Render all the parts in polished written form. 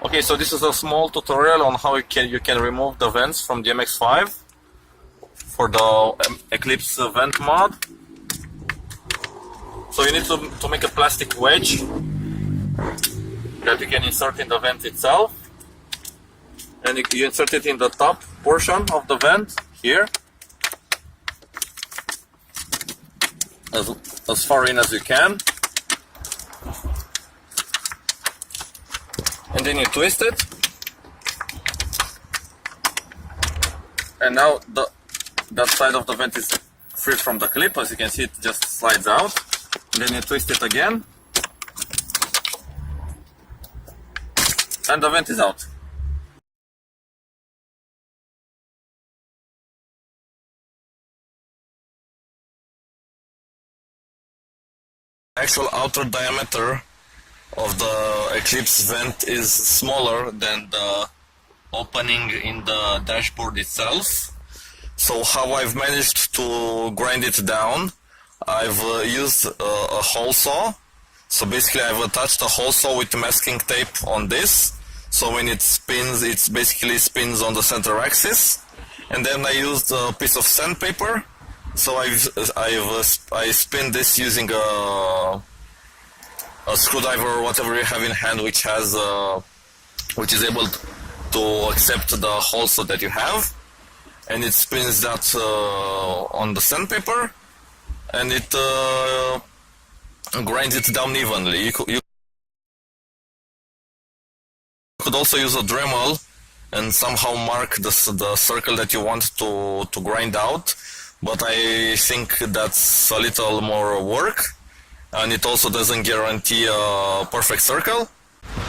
Okay, so this is a small tutorial on how you can remove the vents from the MX-5 for the Eclipse vent mod. So you need to make a plastic wedge that you can insert in the vent itself, and you insert it in the top portion of the vent here, as far in as you can, and then you twist it, and now that side of the vent is free from the clip. As you can see, it just slides out, and then you twist it again, and the vent is out. Actual outer diameter of the Eclipse vent is smaller than the opening in the dashboard itself. So how I've managed to grind it down, I've used a hole saw. So basically I've attached a hole saw with masking tape on this. So when it spins, it basically spins on the center axis. And then I used a piece of sandpaper. So I spin this using a screwdriver or whatever you have in hand, which is able to accept the hole saw that you have, and it spins that on the sandpaper, and it grinds it down evenly. You could also use a Dremel and somehow mark the circle that you want to grind out, but I think that's a little more work, and it also doesn't guarantee a perfect circle.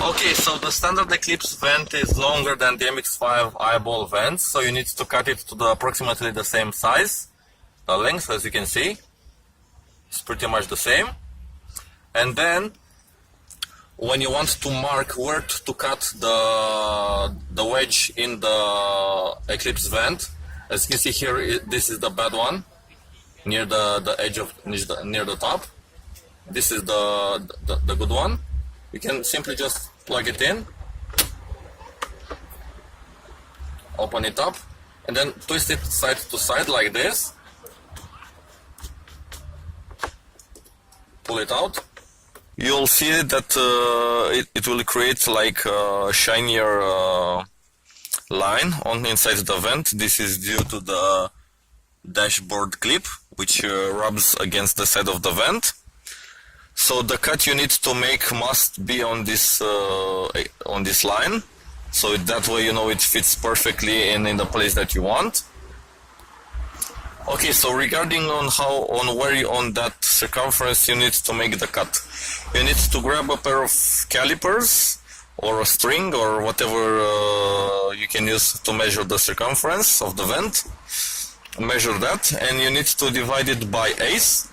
Okay, so the standard Eclipse vent is longer than the MX-5 eyeball vents, so you need to cut it to approximately the same size. The length, as you can see, is pretty much the same. And then, when you want to mark where to cut the wedge in the Eclipse vent, as you can see here, this is the bad one, near the edge of near the top. This is the good one. You can simply just plug it in, open it up, and then twist it side to side like this. Pull it out. You'll see that it will create like a shinier line on inside the vent. This is due to the dashboard clip, which rubs against the side of the vent. So the cut you need to make must be on this line, so that way you know it fits perfectly in the place that you want. Okay, so regarding on that circumference you need to make the cut, you need to grab a pair of calipers or a string or whatever you can use to measure the circumference of the vent. Measure that, and you need to divide it by eighths,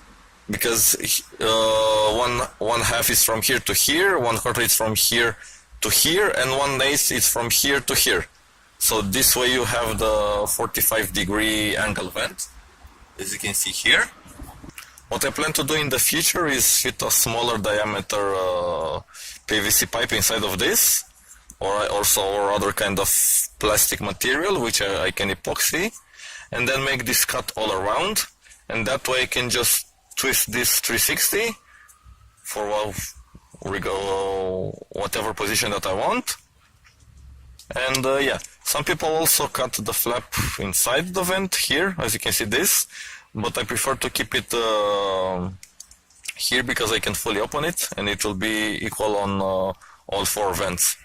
because one half is from here to here, 1/4 is from here to here, and 1/8 is from here to here. So this way you have the 45-degree angle vent, as you can see here. What I plan to do in the future is fit a smaller diameter PVC pipe inside of this, or other kind of plastic material which I can epoxy, and then make this cut all around, and that way I can just twist this 360 for whatever position that I want. And yeah, some people also cut the flap inside the vent here, as you can see this, but I prefer to keep it here because I can fully open it and it will be equal on all four vents.